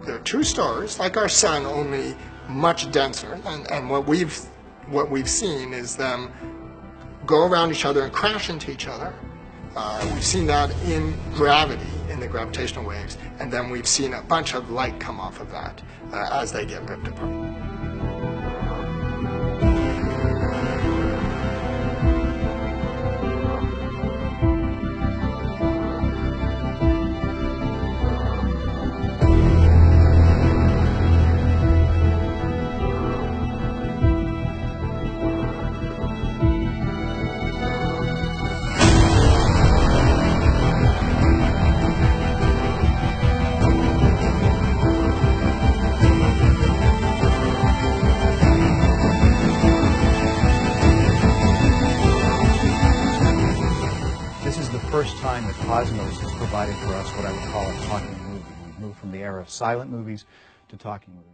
They're two stars, like our sun, only much denser. And what we've seen is them go around each other and crash into each other. We've seen that in gravity, in the gravitational waves, and then we've seen a bunch of light come off of that as they get ripped apart. First time that Cosmos has provided for us what I would call a talking movie. We've moved from the era of silent movies to talking movies.